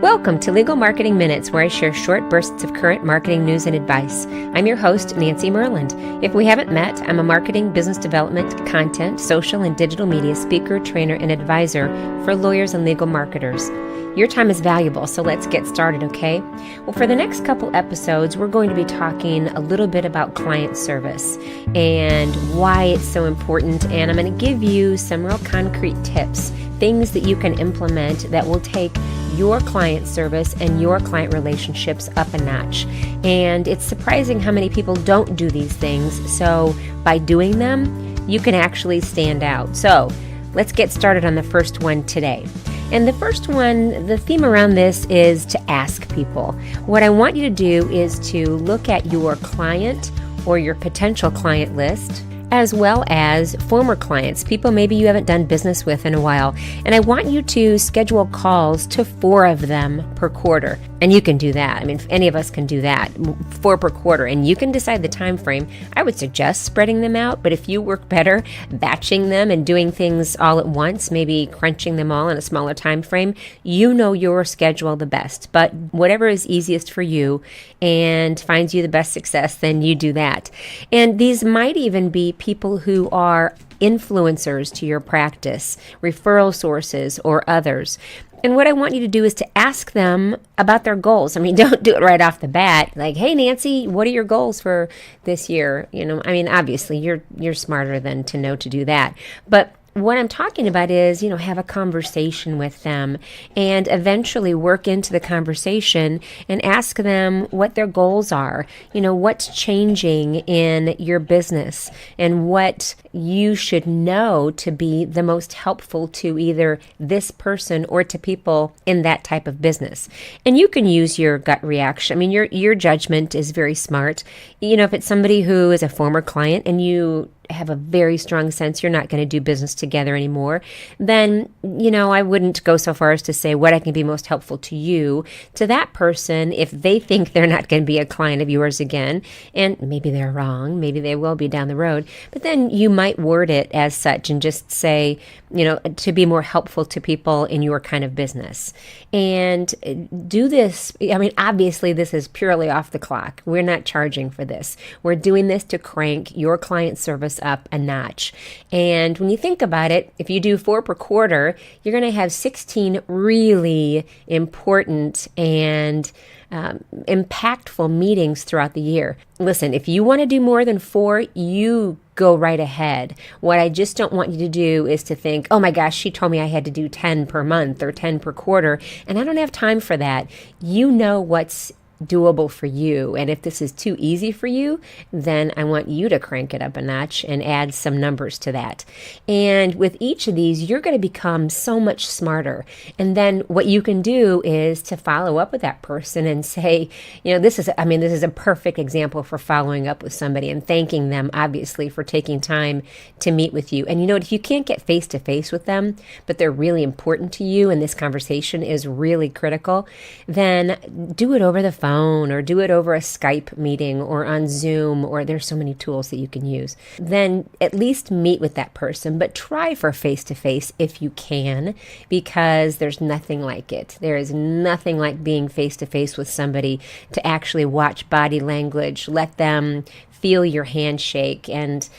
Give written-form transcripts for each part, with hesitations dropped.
Welcome to Legal Marketing Minutes, where I share short bursts of current marketing news and advice. I'm your host, Nancy Myrland. If we haven't met, I'm a marketing, business development, content, social, and digital media speaker, trainer, and advisor for lawyers and legal marketers. Your time is valuable, so let's get started, okay? Well, for the next couple episodes, we're going to be talking a little bit about client service and why it's so important, and I'm going to give you some real concrete tips, things that you can implement that will take your client service and your client relationships up a notch. And it's surprising how many people don't do these things, so by doing them, you can actually stand out. So let's get started on the first one today. And the first one, the theme around this is to ask people. What I want you to do is to look at your client or your potential client list, as well as former clients, people maybe you haven't done business with in a while. And I want you to schedule calls to 4 of them per quarter. And you can do that. I mean, if any of us can do that, 4 per quarter, and you can decide the time frame. I would suggest spreading them out, but if you work better batching them and doing things all at once, maybe crunching them all in a smaller time frame, you know your schedule the best. But whatever is easiest for you and finds you the best success, then you do that. And these might even be people who are influencers to your practice, referral sources, or others. And what I want you to do is to ask them about their goals. I mean, don't do it right off the bat. Like, hey, Nancy, what are your goals for this year? You know, I mean, obviously, you're smarter than to know to do that. But what I'm talking about is, have a conversation with them and eventually work into the conversation and ask them what their goals are, what's changing in your business and what you should know to be the most helpful to either this person or to people in that type of business. And you can use your gut reaction. I mean, your judgment is very smart. If it's somebody who is a former client and you have a very strong sense you're not going to do business together anymore, then, I wouldn't go so far as to say what I can be most helpful to you, to that person, if they think they're not going to be a client of yours again. And maybe they're wrong, maybe they will be down the road, but then you might word it as such and just say, to be more helpful to people in your kind of business. And do this, I mean, obviously this is purely off the clock. We're not charging for this. We're doing this to crank your client service up a notch. And when you think about it, if you do 4 per quarter, you're going to have 16 really important and impactful meetings throughout the year. Listen, if you want to do more than 4, you go right ahead. What I just don't want you to do is to think, oh my gosh, she told me I had to do 10 per month or 10 per quarter, and I don't have time for that. You know what's doable for you. And if this is too easy for you, then I want you to crank it up a notch and add some numbers to that. And with each of these, you're going to become so much smarter. And then what you can do is to follow up with that person and say, this is a perfect example for following up with somebody and thanking them, obviously, for taking time to meet with you. And if you can't get face to face with them, but they're really important to you and this conversation is really critical, then do it over the phone or do it over a Skype meeting or on Zoom, or there's so many tools that you can use. Then at least meet with that person, but try for face-to-face if you can, because there's nothing like it. There is nothing like being face-to-face with somebody, to actually watch body language, let them feel your handshake, and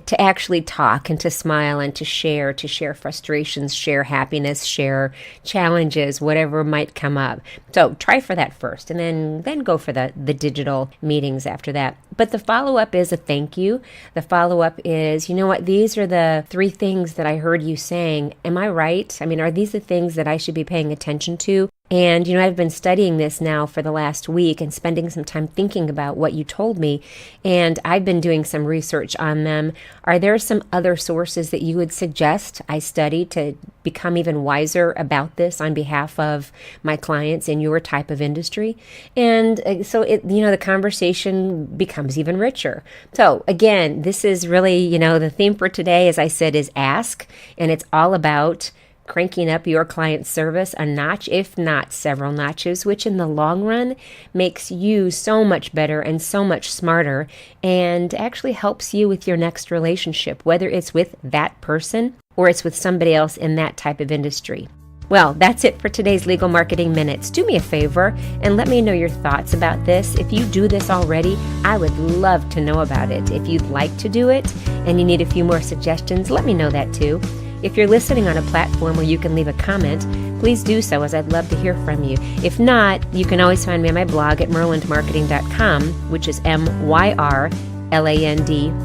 to actually talk and to smile and to share frustrations, share happiness, share challenges, whatever might come up. So try for that first, and then go for the digital meetings after that. But the follow-up is a thank you. The follow-up is, these are the 3 things that I heard you saying. Am I right? I mean, are these the things that I should be paying attention to? And, I've been studying this now for the last week and spending some time thinking about what you told me. And I've been doing some research on them. Are there some other sources that you would suggest I study to become even wiser about this on behalf of my clients in your type of industry? And so the conversation becomes even richer. So again, this is really, the theme for today, as I said, is ask. And it's all about cranking up your client service a notch, if not several notches, which in the long run makes you so much better and so much smarter and actually helps you with your next relationship, whether it's with that person or it's with somebody else in that type of industry. Well, that's it for today's Legal Marketing Minutes. Do me a favor and let me know your thoughts about this. If you do this already, I would love to know about it. If you'd like to do it and you need a few more suggestions, let me know that too. If you're listening on a platform where you can leave a comment, please do so, as I'd love to hear from you. If not, you can always find me on my blog at myrlandmarketing.com, which is MYRLAND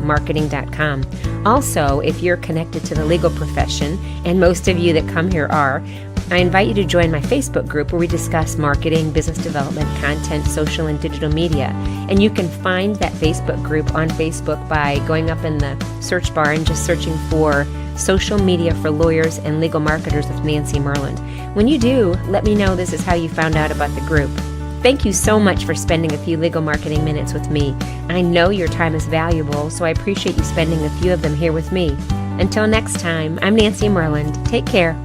marketing.com. Also, if you're connected to the legal profession, and most of you that come here are, I invite you to join my Facebook group where we discuss marketing, business development, content, social, and digital media. And you can find that Facebook group on Facebook by going up in the search bar and just searching for Social Media for Lawyers and Legal Marketers with Nancy Myrland. When you do, let me know this is how you found out about the group. Thank you so much for spending a few legal marketing minutes with me. I know your time is valuable, so I appreciate you spending a few of them here with me. Until next time, I'm Nancy Myrland. Take care.